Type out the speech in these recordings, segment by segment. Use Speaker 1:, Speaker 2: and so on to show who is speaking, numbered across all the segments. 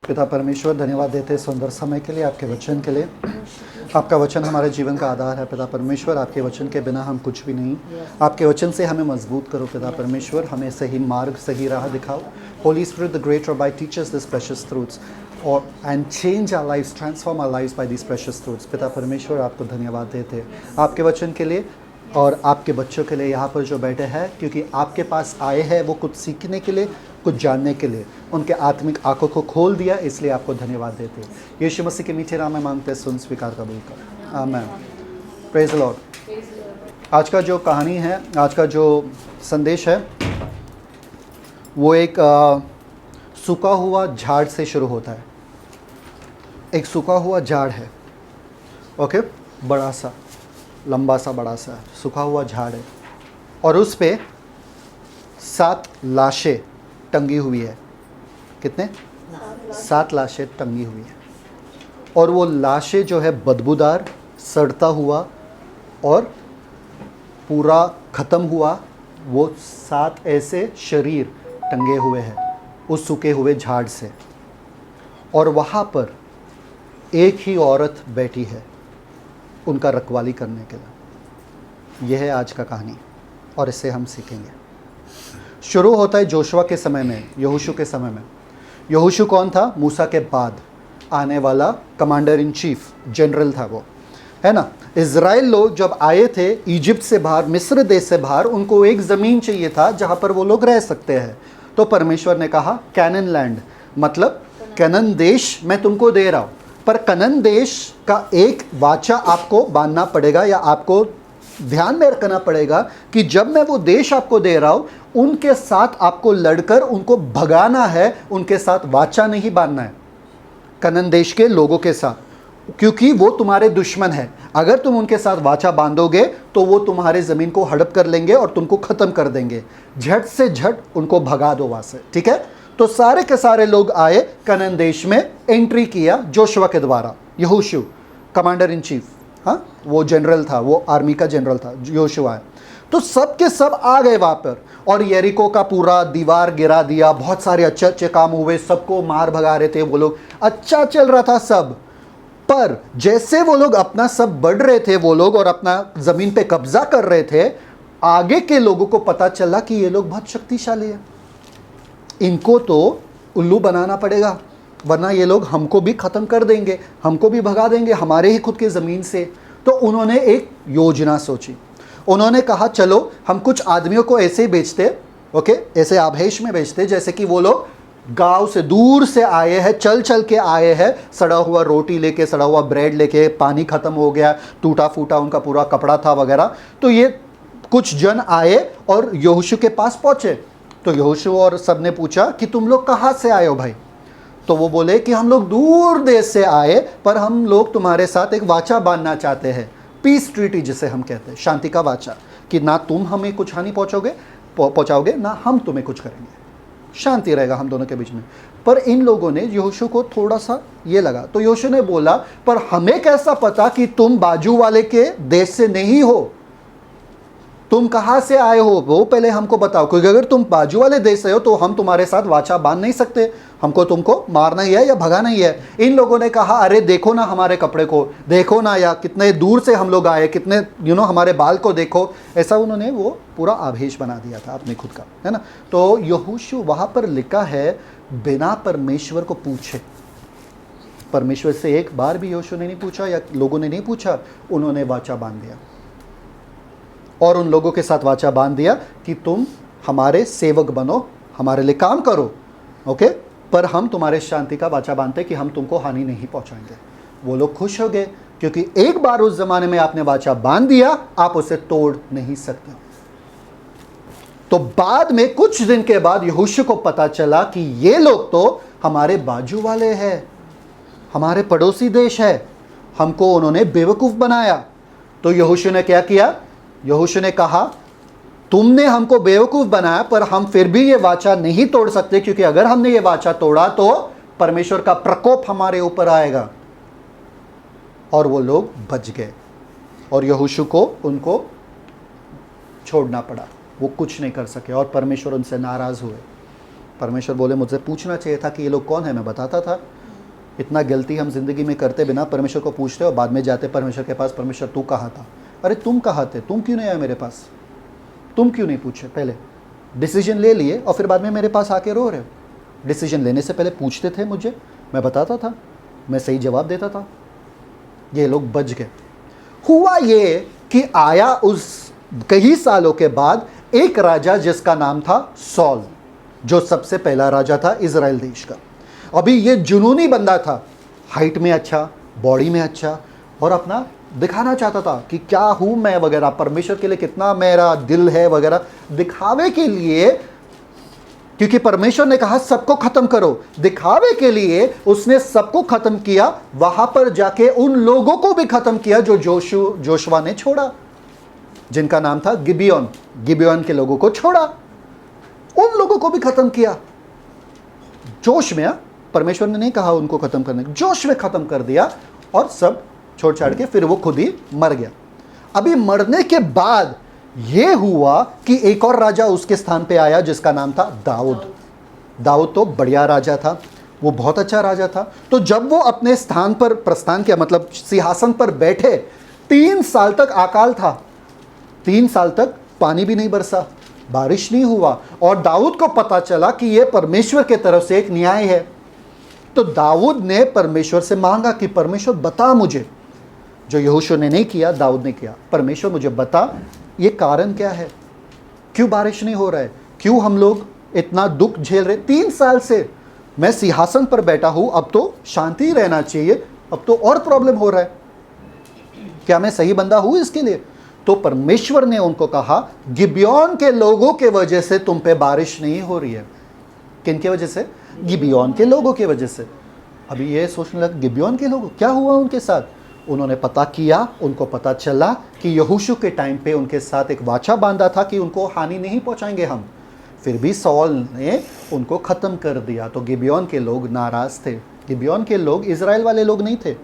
Speaker 1: पिता परमेश्वर, धन्यवाद देते हैं सुंदर समय के लिए, आपके वचन के लिए। आपका वचन हमारे जीवन का आधार है पिता परमेश्वर। आपके वचन के बिना हम कुछ भी नहीं। आपके वचन से हमें मजबूत करो पिता परमेश्वर, हमें सही मार्ग, सही राह दिखाओ। Holy spirit, the great rabbi, teach us this precious truths और and change our lives, transform our lives by this precious truths. पिता परमेश्वर, आपको धन्यवाद देते हैं आपके वचन के लिए और आपके बच्चों के लिए यहाँ पर जो बैठे हैं, क्योंकि आपके पास आए हैं वो कुछ सीखने के लिए, कुछ जानने के लिए। उनके आत्मिक आंखों को खोल दिया, इसलिए आपको धन्यवाद देते हैं। यीशु मसीह के मीठे नाम में मांगते हैं, सुन, स्वीकार, कबूल कर। आमीन। Praise the Lord. आज का जो कहानी है, आज का जो संदेश है, वो एक सूखा हुआ झाड़ से शुरू होता है। एक सूखा हुआ झाड़ है, ओके, बड़ा सा, लंबा सा, बड़ा सा सूखा हुआ झाड़ है और उस पे 7 लाशें टंगी हुई है। कितने? 7 लाशें टंगी हुई है और वो लाशें जो है बदबूदार, सड़ता हुआ और पूरा ख़त्म हुआ, वो 7 ऐसे शरीर टंगे हुए हैं उस सूखे हुए झाड़ से। और वहाँ पर एक ही औरत बैठी है उनका रखवाली करने के लिए। यह है आज का कहानी और इससे हम सीखेंगे। शुरू होता है जोशुआ के समय में, यहोशू के समय में। यहोशू कौन था? मूसा के बाद आने वाला कमांडर इन चीफ, जनरल था वो, है ना। इज़राइल लोग जब आए थे इजिप्ट से बाहर, मिस्र देश से बाहर, उनको एक ज़मीन चाहिए था जहाँ पर वो लोग रह सकते हैं। तो परमेश्वर ने कहा कैनन लैंड, मतलब कनन देश मैं तुमको दे रहा हूँ, पर कनन देश का एक वाचा आपको बांधना पड़ेगा या आपको ध्यान में रखना पड़ेगा कि जब मैं वो देश आपको दे रहा हूँ, उनके साथ आपको लड़कर उनको भगाना है, उनके साथ वाचा नहीं बांधना है कनन देश के लोगों के साथ, क्योंकि वो तुम्हारे दुश्मन है। अगर तुम उनके साथ वाचा बांधोगे तो वो तुम्हारे ज़मीन को हड़प कर लेंगे और तुमको ख़त्म कर देंगे। झट से झट उनको भगा दो वहाँ से, ठीक है। तो सारे के सारे लोग आए, कनन देश में एंट्री किया जोशुआ के द्वारा। यहोशू कमांडर इन चीफ, हाँ, वो जनरल था, वो आर्मी का जनरल था, योशुआ है। तो सब के सब आ गए वहाँ पर और यरीको का पूरा दीवार गिरा दिया। बहुत सारे अच्छे अच्छे काम हुए, सबको मार भगा रहे थे वो लोग, अच्छा चल रहा था सब। पर जैसे वो लोग अपना सब बढ़ रहे थे वो लोग और अपना ज़मीन पे कब्जा कर रहे थे, आगे के लोगों को पता चला कि ये लोग बहुत शक्तिशाली है, इनको तो उल्लू बनाना पड़ेगा, वरना ये लोग हमको भी ख़त्म कर देंगे, हमको भी भगा देंगे हमारे ही खुद की ज़मीन से। तो उन्होंने एक योजना सोची। उन्होंने कहा चलो हम कुछ आदमियों को ऐसे ही बेचते, ओके, ऐसे आभेश में बेचते जैसे कि वो लोग गांव से दूर से आए हैं, चल चल के आए हैं, सड़ा हुआ रोटी लेके, सड़ा हुआ ब्रेड लेके, पानी ख़त्म हो गया, टूटा फूटा उनका पूरा कपड़ा था वगैरह। तो ये कुछ जन आए और यहोशू के पास पहुँचे। तो यहोशू और सब ने पूछा कि तुम लोग कहाँ से आए हो भाई? तो वो बोले कि हम लोग दूर देश से आए, पर हम लोग तुम्हारे साथ एक वाचा बांधना चाहते हैं, पीस ट्रीटी जिसे हम कहते हैं, शांति का वाचा, कि ना तुम हमें कुछ हानि पहुंचाओगे ना हम तुम्हें कुछ करेंगे, शांति रहेगा हम दोनों के बीच में। पर इन लोगों ने यहोशू को थोड़ा सा ये लगा, तो यहोशू ने बोला पर हमें कैसा पता कि तुम बाजू वाले के देश से नहीं हो, तुम कहाँ से आए हो वो पहले हमको बताओ, क्योंकि अगर तुम बाजू वाले देश से हो तो हम तुम्हारे साथ वाचा बांध नहीं सकते, हमको तुमको मारना ही है या भगाना ही है। इन लोगों ने कहा अरे देखो ना हमारे कपड़े को, देखो ना या कितने दूर से हम लोग आए, कितने हमारे बाल को देखो। ऐसा उन्होंने वो पूरा आभेश बना दिया था अपने खुद का, है ना। तो यहोशू वहाँ पर लिखा है बिना परमेश्वर को पूछे, परमेश्वर से एक बार भी यहोशू ने नहीं पूछा या लोगों ने नहीं पूछा, उन्होंने वाचा बांध दिया और उन लोगों के साथ वाचा बांध दिया कि तुम हमारे सेवक बनो, हमारे लिए काम करो, ओके, पर हम तुम्हारे शांति का वाचा बांधते कि हम तुमको हानि नहीं पहुंचाएंगे। वो लोग खुश हो गए क्योंकि एक बार उस जमाने में आपने वाचा बांध दिया, आप उसे तोड़ नहीं सकते। तो बाद में कुछ दिन के बाद यहोशू को पता चला कि ये लोग तो हमारे बाजू वाले हैं, हमारे पड़ोसी देश है, हमको उन्होंने बेवकूफ़ बनाया। तो यहोशू ने क्या किया? यहोशू ने कहा तुमने हमको बेवकूफ़ बनाया, पर हम फिर भी ये वाचा नहीं तोड़ सकते, क्योंकि अगर हमने ये वाचा तोड़ा तो परमेश्वर का प्रकोप हमारे ऊपर आएगा। और वो लोग बच गए और यहोशू को उनको छोड़ना पड़ा, वो कुछ नहीं कर सके और परमेश्वर उनसे नाराज़ हुए। परमेश्वर बोले मुझसे पूछना चाहिए था कि ये लोग कौन है, मैं बताता था। इतना गलती हम ज़िंदगी में करते बिना परमेश्वर को पूछते और बाद में जाते परमेश्वर के पास, परमेश्वर तू कहाँ था? अरे तुम कहाँ थे? तुम क्यों नहीं आए मेरे पास? तुम क्यों नहीं पूछे? पहले डिसीजन ले लिए और फिर बाद में मेरे पास आके रो रहे हो। डिसीजन लेने से पहले पूछते थे मुझे, मैं बताता था, मैं सही जवाब देता था। ये लोग बच गए। हुआ ये कि आया उस कई सालों के बाद एक राजा जिसका नाम था सॉल, जो सबसे पहला राजा था इजराइल देश का। अभी ये जुनूनी बंदा था, हाइट में अच्छा, बॉडी में अच्छा, और अपना दिखाना चाहता था कि क्या हूं मैं वगैरह, परमेश्वर के लिए कितना मेरा दिल है वगैरह, दिखावे के लिए। क्योंकि परमेश्वर ने कहा सबको खत्म करो, दिखावे के लिए उसने सबको खत्म किया। वहां पर जाके उन लोगों को भी खत्म किया जो जोशुआ ने छोड़ा, जिनका नाम था गिबियोन। गिबियोन के लोगों को छोड़ा, उन लोगों को भी खत्म किया जोश में। परमेश्वर ने नहीं कहा उनको खत्म करने, जोश में खत्म कर दिया और सब छोड़ छाड़ के फिर वो खुद ही मर गया। अभी मरने के बाद ये हुआ कि एक और राजा उसके स्थान पे आया जिसका नाम था दाऊद। दाऊद तो बढ़िया राजा था, वो बहुत अच्छा राजा था। तो जब वो अपने स्थान पर प्रस्थान किया, मतलब सिंहासन पर बैठे, 3 साल तक अकाल था, 3 साल तक पानी भी नहीं बरसा, बारिश नहीं हुआ। और दाऊद को पता चला कि ये परमेश्वर के तरफ से एक न्याय है। तो दाऊद ने परमेश्वर से मांगा कि परमेश्वर बता मुझे, जो यहोशू ने नहीं किया दाऊद ने किया, परमेश्वर मुझे बता ये कारण क्या है, क्यों बारिश नहीं हो रहा है, क्यों हम लोग इतना दुख झेल रहे। 3 साल से मैं सिंहासन पर बैठा हूं, अब तो शांति रहना चाहिए, अब तो और प्रॉब्लम हो रहा है, क्या मैं सही बंदा हूं इसके लिए? तो परमेश्वर ने उनको कहा गिबियोन के लोगों के वजह से तुम पे बारिश नहीं हो रही है। किन के वजह से? गिबियोन के लोगों के वजह से। अभी ये सोचने लगा गिबियोन के लोग, क्या हुआ उनके साथ? उन्होंने पता किया, उनको पता चला कि यहोशू के टाइम पे उनके साथ एक वाचा बांधा था कि उनको हानि नहीं पहुंचाएंगे हम, फिर भी सॉल ने उनको ख़त्म कर दिया। तो गिबियोन के लोग नाराज़ थे। गिबियोन के लोग इज़राइल वाले लोग नहीं थे,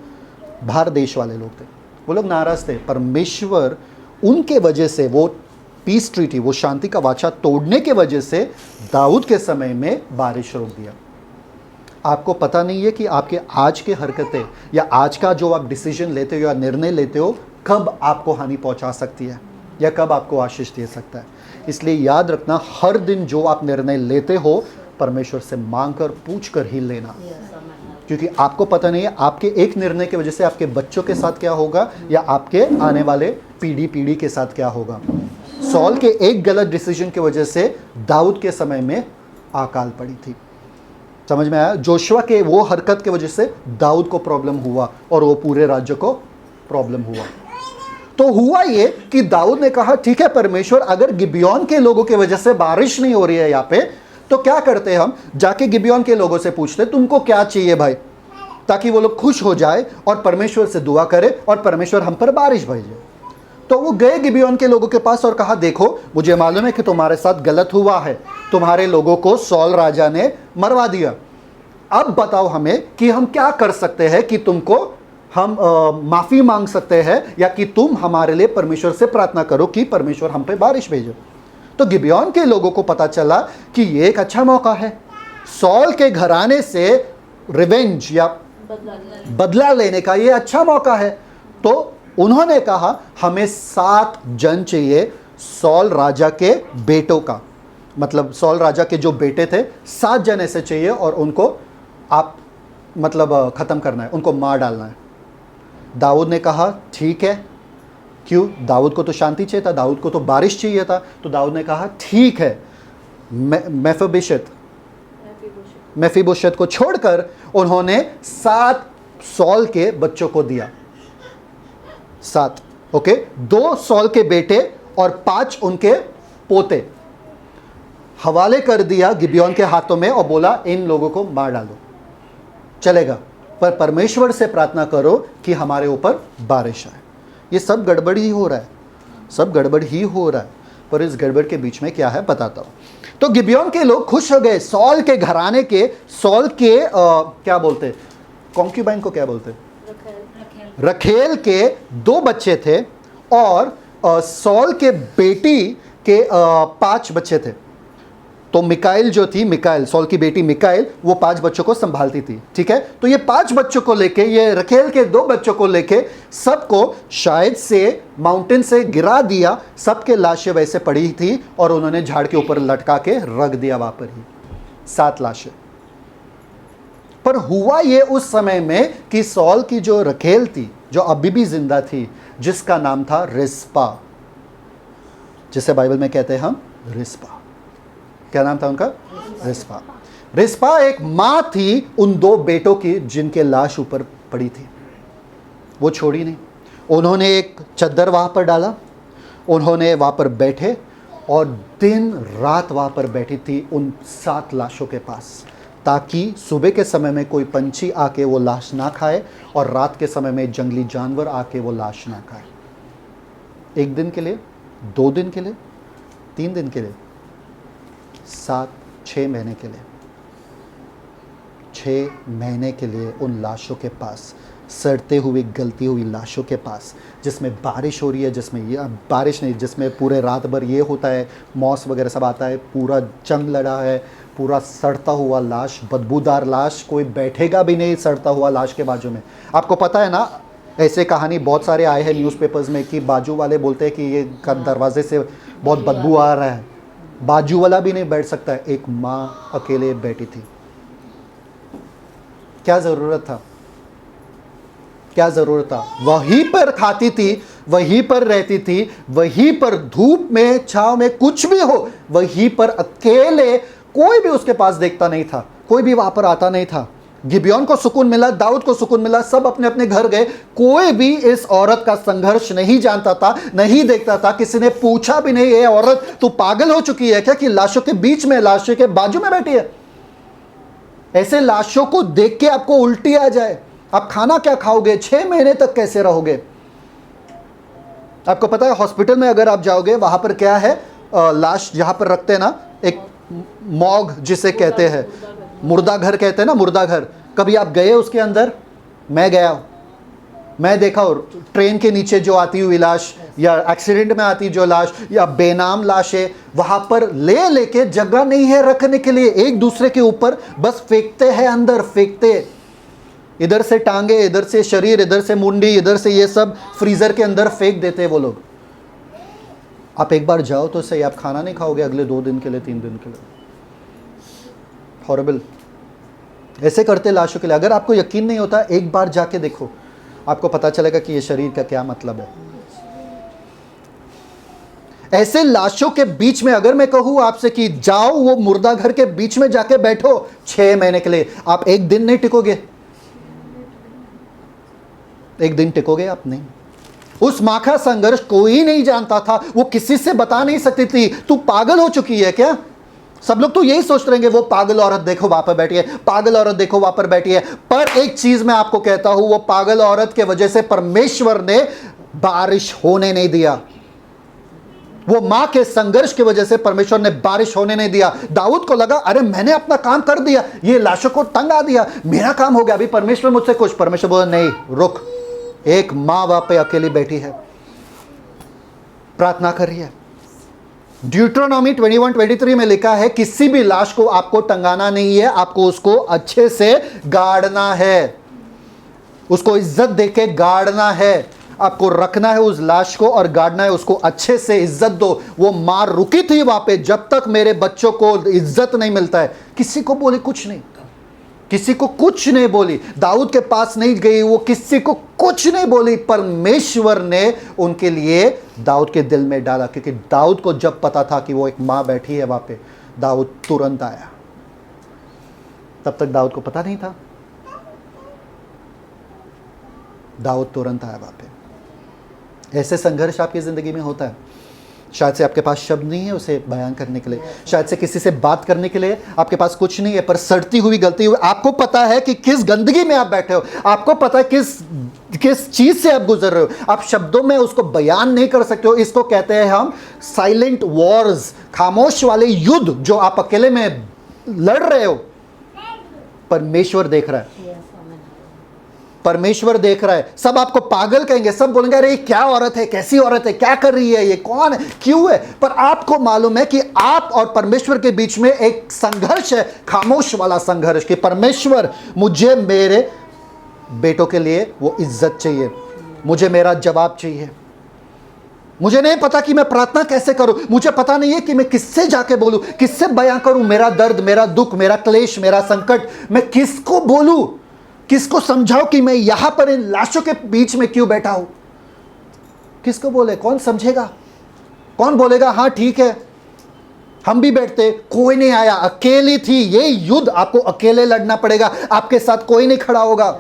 Speaker 1: बाहर देश वाले लोग थे, वो लोग नाराज़ थे। परमेश्वर उनके वजह से, वो पीस ट्रीटी, वो शांति का वाचा तोड़ने के वजह से दाऊद के समय में बारिश रोक दिया। आपको पता नहीं है कि आपके आज के हरकतें या आज का जो आप डिसीजन लेते हो या निर्णय लेते हो कब आपको हानि पहुंचा सकती है या कब आपको आशीष दे सकता है। इसलिए याद रखना, हर दिन जो आप निर्णय लेते हो परमेश्वर से मांग कर पूछ कर ही लेना, क्योंकि आपको पता नहीं है आपके एक निर्णय की वजह से आपके बच्चों के साथ क्या होगा या आपके आने वाले पीढ़ी के साथ क्या होगा। सॉल के एक गलत डिसीजन की वजह से दाऊद के समय में अकाल पड़ी थी, समझ में आया? जोशुआ के वो हरकत की वजह से दाऊद को प्रॉब्लम हुआ और वो पूरे राज्य को प्रॉब्लम हुआ। तो हुआ ये कि दाऊद ने कहा ठीक है परमेश्वर, अगर गिबियोन के लोगों की वजह से बारिश नहीं हो रही है यहाँ पे, तो क्या करते हम, जाके गिबियोन के लोगों से पूछते तुमको क्या चाहिए भाई, ताकि वो लोग खुश हो जाए और परमेश्वर से दुआ करे और परमेश्वर हम पर बारिश भेजे। तो वो गए गिबियोन के लोगों के पास और कहा देखो मुझे मालूम है कि तुम्हारे साथ गलत हुआ है, तुम्हारे लोगों को सॉल राजा ने मरवा दिया, अब बताओ हमें कि हम क्या कर सकते हैं कि तुमको हम माफ़ी मांग सकते हैं या कि तुम हमारे लिए परमेश्वर से प्रार्थना करो कि परमेश्वर हम पे बारिश भेजो। तो गिबियोन के लोगों को पता चला कि ये एक अच्छा मौका है, सॉल के घराने से रिवेंज या बदला लेने का ये अच्छा मौका है। तो उन्होंने कहा हमें 7 जन चाहिए सॉल राजा के बेटों का, मतलब सॉल राजा के जो बेटे थे 7 जन ऐसे चाहिए और उनको आप मतलब ख़त्म करना है, उनको मार डालना है। दाऊद ने कहा ठीक है, क्यों? दाऊद को तो शांति चाहिए था, दाऊद को तो बारिश चाहिए था। तो दाऊद ने कहा ठीक है, मेफीबोशेत को छोड़कर उन्होंने 7 सॉल के बच्चों को दिया, 7, ओके, 2 सॉल के बेटे और 5 उनके पोते हवाले कर दिया गिबियोन के हाथों में और बोला इन लोगों को मार डालो, चलेगा, पर परमेश्वर से प्रार्थना करो कि हमारे ऊपर बारिश आए। ये सब गड़बड़ ही हो रहा है, सब गड़बड़ ही हो रहा है, पर इस गड़बड़ के बीच में क्या है बताता हूँ। तो गिबियोन के लोग खुश हो गए, सॉल के घराने के, सॉल के क्या बोलते, कॉन्क्यूबाइन को क्या बोलते, रखेल के 2 बच्चे थे और सॉल के बेटी के 5 बच्चे थे। तो मिकाएल जो थी, मिकाएल सॉल की बेटी मिकाएल, वो 5 बच्चों को संभालती थी, ठीक है। तो ये 5 बच्चों को लेके, ये रखेल के 2 बच्चों को लेके सबको शायद से माउंटेन से गिरा दिया। सबके लाशें वैसे पड़ी थी और उन्होंने झाड़ के ऊपर लटका के रख दिया वहां पर ही, 7 लाशें। पर हुआ ये उस समय में कि सॉल की जो रखेल थी, जो अभी भी जिंदा थी, जिसका नाम था रिस्पा, जिसे बाइबल में कहते हैं हम रिस्पा। क्या नाम था उनका? रिस्पा। रिस्पा एक मां थी उन 2 बेटों की जिनके लाश ऊपर पड़ी थी। वो छोड़ी नहीं, उन्होंने एक चद्दर वहां पर डाला, उन्होंने वहां पर बैठे और दिन रात वहां पर बैठी थी उन 7 लाशों के पास, ताकि सुबह के समय में कोई पंछी आके वो लाश ना खाए और रात के समय में जंगली जानवर आके वो लाश ना खाए। 1 दिन के लिए, 2 दिन के लिए, 3 दिन के लिए, 7-6 महीने के लिए, 6 महीने के लिए उन लाशों के पास, सड़ते हुए गलती हुई लाशों के पास, जिसमें बारिश हो रही है, जिसमें ये बारिश नहीं, जिसमें पूरे रात भर ये होता है, मॉस वगैरह सब आता है, पूरा जंग लड़ा है, पूरा सड़ता हुआ लाश, बदबूदार लाश, कोई बैठेगा भी नहीं सड़ता हुआ लाश के बाजू में। आपको पता है ना, ऐसे कहानी बहुत सारे आए हैं न्यूज़पेपर्स में कि बाजू वाले बोलते हैं कि ये दरवाजे से बहुत बदबू आ रहा है, बाजू वाला भी नहीं बैठ सकता है। एक माँ अकेले बैठी थी। क्या ज़रूरत था? क्या ज़रूरत था? वहीं पर खाती थी, वहीं पर रहती थी, वहीं पर धूप में छांव में कुछ भी हो, वहीं पर अकेले, कोई भी उसके पास देखता नहीं था, कोई भी वहां पर आता नहीं था। गिबियोन को सुकून मिला, दाऊद को सुकून मिला, सब अपने अपने घर गए। कोई भी इस औरत का संघर्ष नहीं जानता था, नहीं देखता था। किसी ने पूछा भी नहीं, ये औरत तू पागल हो चुकी है क्या कि लाशों के बीच में, लाशों के बाजू में बैठी है? ऐसे लाशों को देख के आपको उल्टी आ जाए, आप खाना क्या खाओगे? 6 महीने तक कैसे रहोगे? आपको पता है हॉस्पिटल में अगर आप जाओगे, वहां पर क्या है, लाश जहां पर रखते हैं ना, एक मॉग जिसे कहते हैं, मुर्दा घर कहते हैं ना, मुर्दा घर। कभी आप गए उसके अंदर? मैं गया हूं, मैं देखा। और ट्रेन के नीचे जो आती हुई लाश, या एक्सीडेंट में आती जो लाश, या बेनाम लाशें, वहां पर लेके जगह नहीं है रखने के लिए, एक दूसरे के ऊपर बस फेंकते हैं, अंदर फेंकते, इधर से टांगे, इधर से शरीर, इधर से मुंडी, इधर से ये सब फ्रीजर के अंदर फेंक देते हैं वो लोग। आप एक बार जाओ तो सही, आप खाना नहीं खाओगे अगले 2 दिन के लिए, 3 दिन के लिए। हॉरिबल। ऐसे करते लाशों के लिए। अगर आपको यकीन नहीं होता, एक बार जाके देखो, आपको पता चलेगा कि ये शरीर का क्या मतलब है। ऐसे लाशों के बीच में अगर मैं कहूं आपसे कि जाओ वो मुर्दा घर के बीच में जाके बैठो 6 महीने के लिए, आप 1 दिन नहीं टिकोगे? 1 दिन टिकोगे आप? नहीं। उस मां का संघर्ष कोई नहीं जानता था, वो किसी से बता नहीं सकती थी। तू पागल हो चुकी है क्या? सब लोग तो यही सोच रहेंगे, वो पागल औरत देखो वहां पर बैठी है, पागल औरत देखो वहां पर बैठी है। पर एक चीज मैं आपको कहता हूं, वो पागल औरत के वजह से परमेश्वर ने बारिश होने नहीं दिया। वो मां के संघर्ष की वजह से परमेश्वर ने बारिश होने नहीं दिया। दाऊद को लगा, अरे मैंने अपना काम कर दिया, ये लाशों को टंगा दिया, मेरा काम हो गया, अभी परमेश्वर मुझसे कुछ। परमेश्वर बोला, नहीं रुक, एक मां वहां पे अकेली बैठी है, प्रार्थना कर रही है। ड्यूट्रोनॉमी 21-23 में लिखा है, किसी भी लाश को आपको टंगाना नहीं है, आपको उसको अच्छे से गाड़ना है, उसको इज्जत देके गाड़ना है, आपको रखना है उस लाश को और गाड़ना है उसको, अच्छे से इज्जत दो। वो मां रुकी थी वहां पे, जब तक मेरे बच्चों को इज्जत नहीं मिलता है। किसी को बोले कुछ नहीं, किसी को कुछ नहीं बोली, दाऊद के पास नहीं गई, वो किसी को कुछ नहीं बोली। परमेश्वर ने उनके लिए दाऊद के दिल में डाला, क्योंकि दाऊद को जब पता था कि वो एक मां बैठी है वहां पे, दाऊद तुरंत आया। तब तक दाऊद को पता नहीं था, दाऊद तुरंत आया वहां पे। ऐसे संघर्ष आपकी जिंदगी में होता है। शायद से आपके पास शब्द नहीं है उसे बयान करने के लिए, शायद से किसी से बात करने के लिए आपके पास कुछ नहीं है, पर सड़ती हुई गलती हुई, आपको पता है कि किस गंदगी में आप बैठे हो, आपको पता है किस चीज से आप गुजर रहे हो, आप शब्दों में उसको बयान नहीं कर सकते हो। इसको कहते हैं हम साइलेंट वॉर्स, खामोश वाले युद्ध जो आप अकेले में लड़ रहे हो। परमेश्वर देख रहा है, परमेश्वर देख रहा है। सब आपको पागल कहेंगे, सब बोलेंगे अरे ये क्या औरत है, कैसी औरत है, क्या कर रही है, ये कौन है, क्यों है। पर आपको मालूम है कि आप और परमेश्वर के बीच में एक संघर्ष है, खामोश वाला संघर्ष, कि परमेश्वर मुझे मेरे बेटों के लिए वो इज्जत चाहिए, मुझे मेरा जवाब चाहिए। मुझे नहीं पता कि मैं प्रार्थना कैसे करूं, मुझे पता नहीं है कि मैं किससे जाके बोलूं, किससे बयां करूं मेरा दर्द, मेरा दुख, मेरा क्लेश, मेरा संकट। मैं किसको बोलूं, किसको समझाऊं कि मैं यहां पर इन लाशों के बीच में क्यों बैठा हूं। किसको बोले, कौन समझेगा, कौन बोलेगा हाँ ठीक है हम भी बैठते। कोई नहीं आया, अकेली थी। ये युद्ध आपको अकेले लड़ना पड़ेगा, आपके साथ कोई नहीं खड़ा होगा।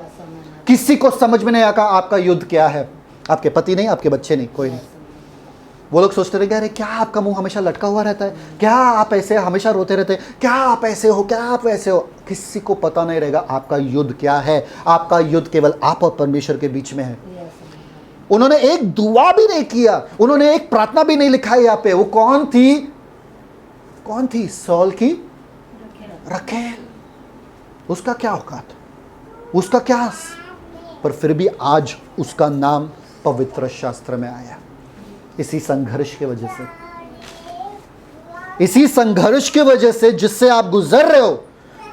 Speaker 1: किसी को समझ में नहीं आया आपका युद्ध क्या है, आपके पति नहीं, आपके बच्चे नहीं, कोई नहीं। वो लोग सोचते रहे अरे क्या आपका मुंह हमेशा लटका हुआ रहता है, क्या आप ऐसे हमेशा रोते रहते हैं, क्या आप ऐसे हो, क्या आप वैसे हो। किसी को पता नहीं रहेगा आपका युद्ध क्या है। आपका युद्ध केवल आप और परमेश्वर के बीच में है। उन्होंने एक दुआ भी नहीं किया, उन्होंने एक प्रार्थना भी नहीं लिखा यहाँ पे। वो कौन थी, कौन थी, सॉल की रखेल। उसका क्या औकात, उसका क्या, पर फिर भी आज उसका नाम पवित्र शास्त्र में आया। इसी संघर्ष की वजह से, इसी संघर्ष की वजह से जिससे आप गुजर रहे हो,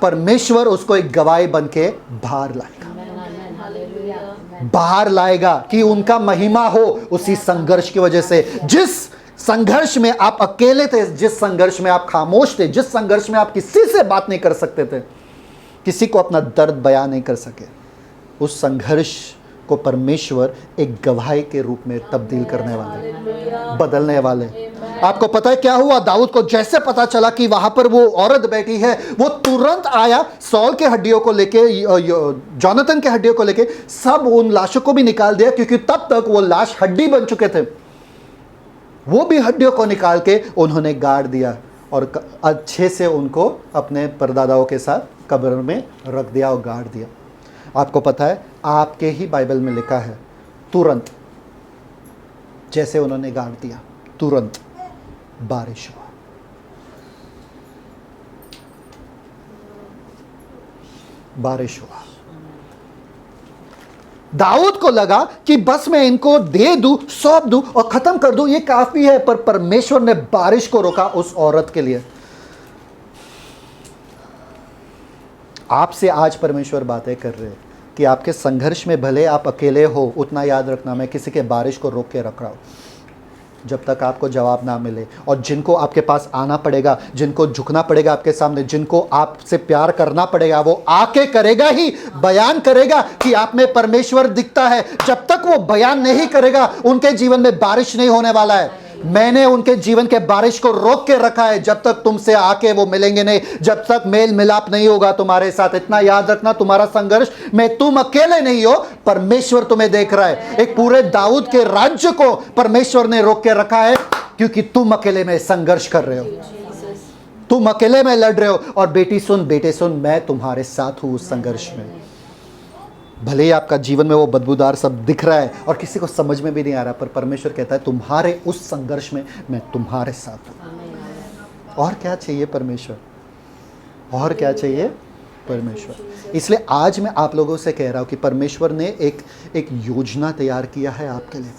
Speaker 1: परमेश्वर उसको एक गवाही बन के बाहर लाएगा, बाहर लाएगा कि उनका महिमा हो। उसी संघर्ष की वजह से, जिस संघर्ष में आप अकेले थे, जिस संघर्ष में आप खामोश थे, जिस संघर्ष में आप किसी से बात नहीं कर सकते थे, किसी को अपना दर्द बयां नहीं कर सके, उस संघर्ष को परमेश्वर एक गवाही के रूप में तब्दील करने वाले, बदलने वाले। आपको पता है क्या हुआ, दाऊद को जैसे पता चला कि वहां पर वो औरत बैठी है, वो तुरंत आया, सॉल के हड्डियों को लेके, जोनाथन के हड्डियों को लेके, सब उन लाशों को भी निकाल दिया, क्योंकि तब तक वो लाश हड्डी बन चुके थे। वो भी हड्डियों को निकाल के उन्होंने गाड़ दिया और अच्छे से उनको अपने परदादाओं के साथ कब्र में रख दिया और गाड़ दिया। आपको पता है, आपके ही बाइबल में लिखा है, तुरंत जैसे उन्होंने गाड़ दिया, तुरंत बारिश हुआ। बारिश हुआ। दाऊद को लगा कि बस मैं इनको दे दूं, सौंप दूं और खत्म कर दूं, ये काफी है। पर परमेश्वर ने बारिश को रोका उस औरत के लिए। आपसे आज परमेश्वर बातें कर रहे हैं कि आपके संघर्ष में भले आप अकेले हो, उतना याद रखना, मैं किसी के बारिश को रोक के रख रहा हूं जब तक आपको जवाब ना मिले। और जिनको आपके पास आना पड़ेगा, जिनको झुकना पड़ेगा आपके सामने, जिनको आपसे प्यार करना पड़ेगा, वो आके करेगा ही, बयान करेगा कि आप में परमेश्वर दिखता है। जब तक वो बयान नहीं करेगा, उनके जीवन में बारिश नहीं होने वाला है। मैंने उनके जीवन के बारिश को रोक के रखा है। जब तक तुमसे आके वो मिलेंगे नहीं, जब तक मेल मिलाप नहीं होगा तुम्हारे साथ। इतना याद रखना, तुम्हारा संघर्ष में तुम अकेले नहीं हो, परमेश्वर तुम्हें देख रहा है। एक पूरे दाऊद के राज्य को परमेश्वर ने रोक के रखा है, क्योंकि तुम अकेले में संघर्ष कर रहे हो, तुम अकेले में लड़ रहे हो। और बेटी सुन, बेटे सुन, मैं तुम्हारे साथ हूं उस संघर्ष में। भले ही आपका जीवन में वो बदबूदार सब दिख रहा है और किसी को समझ में भी नहीं आ रहा, पर परमेश्वर कहता है तुम्हारे उस संघर्ष में मैं तुम्हारे साथ हूं। और क्या चाहिए परमेश्वर, और क्या चाहिए परमेश्वर। इसलिए आज मैं आप लोगों से कह रहा हूं कि परमेश्वर ने एक योजना तैयार किया है आपके लिए,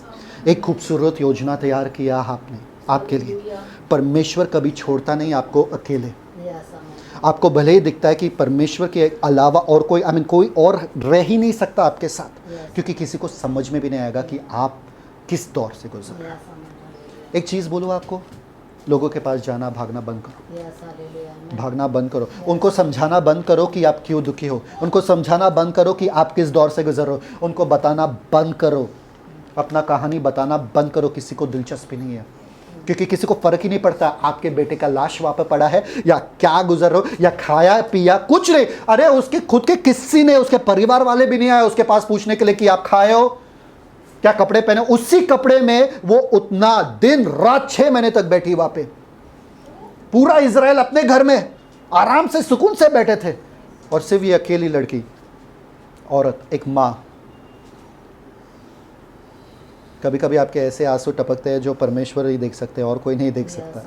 Speaker 1: एक खूबसूरत योजना तैयार किया आपने आपके लिए। परमेश्वर कभी छोड़ता नहीं आपको अकेले। आपको भले ही दिखता है कि परमेश्वर के अलावा और कोई कोई और रह ही नहीं सकता आपके साथ, क्योंकि किसी को समझ में भी नहीं आएगा कि आप किस दौर से गुजर रहे हैं। एक चीज़ बोलूँ आपको, लोगों के पास जाना भागना बंद करो, भागना बंद करो। उनको समझाना बंद करो कि आप क्यों दुखी हो, उनको समझाना बंद करो कि आप किस दौर से गुजर रहे हो। उनको बताना बंद करो, अपना कहानी बताना बंद करो। किसी को दिलचस्पी नहीं है, क्योंकि किसी को फर्क ही नहीं पड़ता आपके बेटे का लाश वहां पर पड़ा है या क्या गुजर रहे हो, या खाया पिया कुछ नहीं। अरे उसके खुद के किसी ने, उसके परिवार वाले भी नहीं आए उसके पास पूछने के लिए कि आप खाए हो, क्या कपड़े पहने। उसी कपड़े में वो उतना दिन रात 6 महीने तक बैठी वहां पे। पूरा इजराइल अपने घर में आराम से सुकून से बैठे थे, और सिर्फ ये अकेली लड़की, औरत, एक मां। कभी कभी आपके ऐसे आंसू टपकते हैं जो परमेश्वर ही देख सकते हैं और कोई नहीं देख सकता।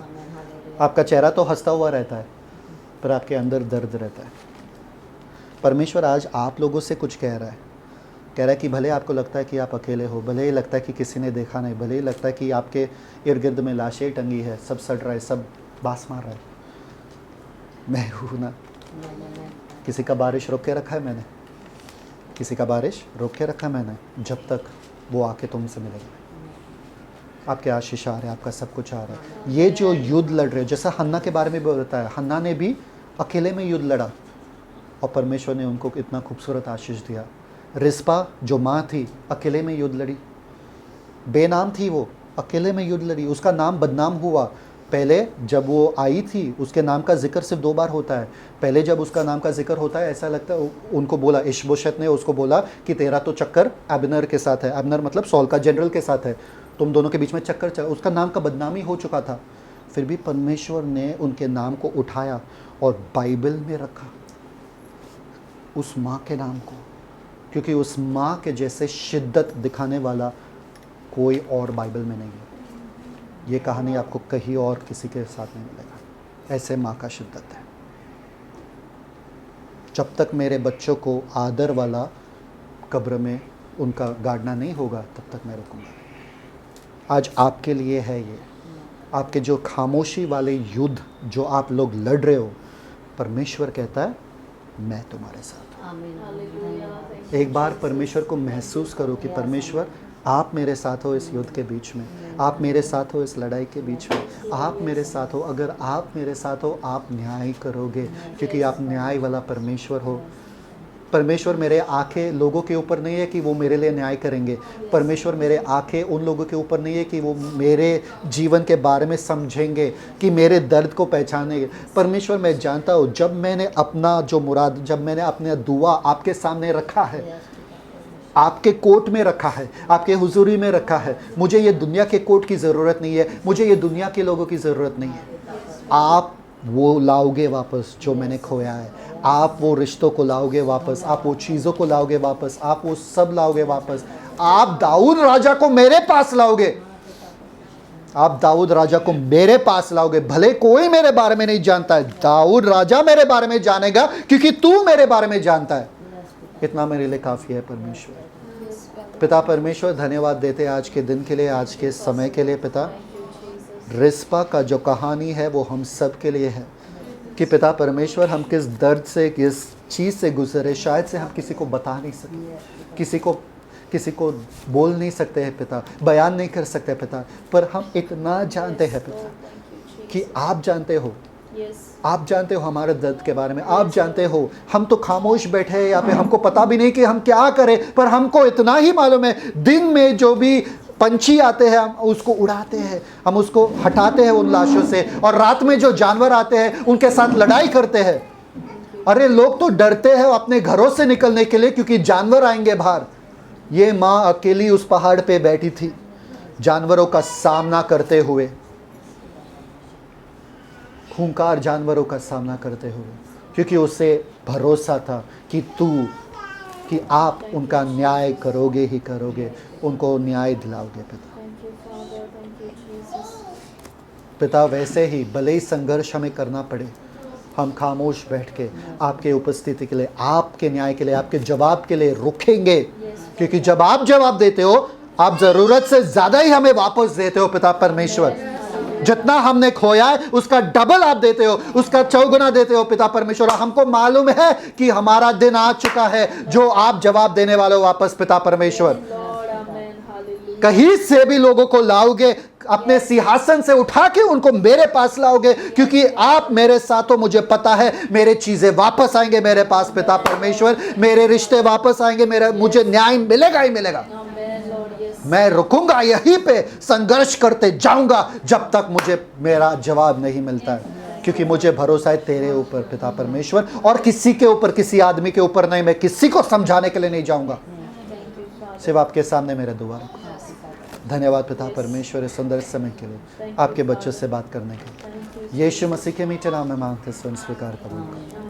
Speaker 1: आपका चेहरा तो हंसता हुआ रहता है, पर आपके अंदर दर्द रहता है। परमेश्वर आज आप लोगों से कुछ कह रहा है, कह रहा है कि भले आपको लगता है कि आप अकेले हो, भले ही लगता है कि किसी ने देखा नहीं, भले ही लगता है कि आपके इर्द गिर्द में लाशें टंगी है, सब सड़ रहा है, सब बास मार रहा है, मैं हूँ ना। किसी का बारिश रोक के रखा है मैंने, किसी का बारिश रोक के रखा है मैंने, जब तक वो आके तुमसे मिलेगा। आपके आशीष आ रहे हैं, आपका सब कुछ आ रहा है। ये जो युद्ध लड़ रहे हो, जैसा हन्ना के बारे में भी बताया, हन्ना ने भी अकेले में युद्ध लड़ा और परमेश्वर ने उनको इतना खूबसूरत आशीष दिया। रिस्पा जो माँ थी, अकेले में युद्ध लड़ी, बेनाम थी वो, अकेले में युद्ध लड़ी, उसका नाम बदनाम हुआ। पहले जब वो आई थी उसके नाम का जिक्र सिर्फ 2 बार होता है। पहले जब उसका नाम का जिक्र होता है, ऐसा लगता है उनको बोला, इशबोशेत ने उसको बोला कि तेरा तो चक्कर अब्नेर के साथ है। अब्नेर मतलब सॉल का जनरल के साथ है, तुम दोनों के बीच में चक्कर चल, उसका नाम का बदनामी हो चुका था। फिर भी परमेश्वर ने उनके नाम को उठाया और बाइबल में रखा, उस माँ के नाम को, क्योंकि उस माँ के जैसे शिद्दत दिखाने वाला कोई और बाइबल में नहीं है। ये कहानी आपको कहीं और किसी के साथ नहीं मिलेगा, ऐसे माँ का शिद्दत है। जब तक मेरे बच्चों को आदर वाला कब्र में उनका गाड़ना नहीं होगा, तब तक मैं रुकूंगा। आज आपके लिए है ये, आपके जो खामोशी वाले युद्ध जो आप लोग लड़ रहे हो, परमेश्वर कहता है मैं तुम्हारे साथ हूँ। एक बार परमेश्वर को महसूस करो कि परमेश्वर आप मेरे साथ हो इस युद्ध के बीच में, आप मेरे साथ हो इस लड़ाई के बीच में, आप मेरे साथ हो। अगर आप मेरे साथ हो, आप न्याय करोगे, क्योंकि आप न्याय वाला परमेश्वर हो। परमेश्वर मेरे आंखें लोगों के ऊपर नहीं है कि वो मेरे लिए न्याय करेंगे। परमेश्वर मेरे आंखें उन लोगों के ऊपर नहीं है कि वो मेरे जीवन के बारे में समझेंगे, कि मेरे दर्द को पहचानेंगे। परमेश्वर मैं जानता हूँ, जब मैंने अपना जो मुराद, जब मैंने अपना दुआ आपके सामने रखा है, आपके कोर्ट में रखा है, आपके हुजूरी में रखा है, मुझे ये दुनिया के कोर्ट की ज़रूरत नहीं है, मुझे ये दुनिया के लोगों की ज़रूरत नहीं है। आप वो लाओगे वापस जो मैंने खोया है, आप वो रिश्तों को लाओगे वापस, आप वो चीज़ों को लाओगे वापस, आप वो सब लाओगे वापस। आप दाऊद राजा को मेरे पास लाओगे, आप दाऊद राजा को मेरे पास लाओगे। भले कोई मेरे बारे में नहीं जानता है, दाऊद राजा मेरे बारे में जानेगा, क्योंकि तू मेरे बारे में जानता है। इतना मेरे लिए काफ़ी है परमेश्वर। पिता परमेश्वर, धन्यवाद देते आज के दिन के लिए, आज के समय के लिए। पिता, रिस्पा का जो कहानी है वो हम सब के लिए है कि पिता परमेश्वर हम किस दर्द से, किस चीज़ से गुजरे, शायद से हम किसी को बता नहीं सके, किसी को बोल नहीं सकते हैं पिता, बयान नहीं कर सकते पिता, पर हम इतना जानते हैं पिता कि आप जानते हो, आप जानते हो हमारे दर्द के बारे में, आप जानते हो। हम तो खामोश बैठे हैं यहाँ पे, हमको पता भी नहीं कि हम क्या करें, पर हमको इतना ही मालूम है, दिन में जो भी पंछी आते हैं हम उसको उड़ाते हैं, हम उसको हटाते हैं उन लाशों से, और रात में जो जानवर आते हैं उनके साथ लड़ाई करते हैं। अरे लोग तो डरते हैं अपने घरों से निकलने के लिए, क्योंकि जानवर आएंगे बाहर। ये माँ अकेली उस पहाड़ पे बैठी थी, जानवरों का सामना करते हुए, खूंखार जानवरों का सामना करते हुए, क्योंकि उसे भरोसा था कि आप उनका न्याय करोगे ही करोगे, उनको न्याय दिलाओगे पिता। वैसे ही भले ही संघर्ष हमें करना पड़े, हम खामोश बैठ के आपके उपस्थिति के लिए, आपके न्याय के लिए, आपके जवाब के लिए रुकेंगे, क्योंकि जब आप जवाब देते हो, आप ज़रूरत से ज़्यादा ही हमें वापस देते हो पिता परमेश्वर। जितना हमने खोया है उसका डबल आप देते हो, उसका चौगुना देते हो पिता परमेश्वर। हमको मालूम है कि हमारा दिन आ चुका है जो आप जवाब देने वाले हो वापस पिता परमेश्वर। कहीं से भी लोगों को लाओगे, अपने सिंहासन से उठा के उनको मेरे पास लाओगे, क्योंकि आप मेरे साथ हो। मुझे पता है मेरे चीजें वापस आएंगे मेरे पास पिता परमेश्वर, मेरे रिश्ते वापस आएंगे, मुझे न्याय मिलेगा ही मिलेगा। मैं रुकूंगा यहीं पे, संघर्ष करते जाऊंगा जब तक मुझे मेरा जवाब नहीं मिलता है, क्योंकि मुझे भरोसा है तेरे ऊपर पिता परमेश्वर, और किसी के ऊपर, किसी आदमी के ऊपर नहीं। मैं किसी को समझाने के लिए नहीं जाऊंगा, सिर्फ आपके सामने मेरे दुआ रखो। धन्यवाद पिता परमेश्वर इस सुंदर समय के लिए, आपके बच्चों से बात करने के लिए। यीशु मसीह के मीठे नाम में मांगते स्वयं स्वीकार करूंगा।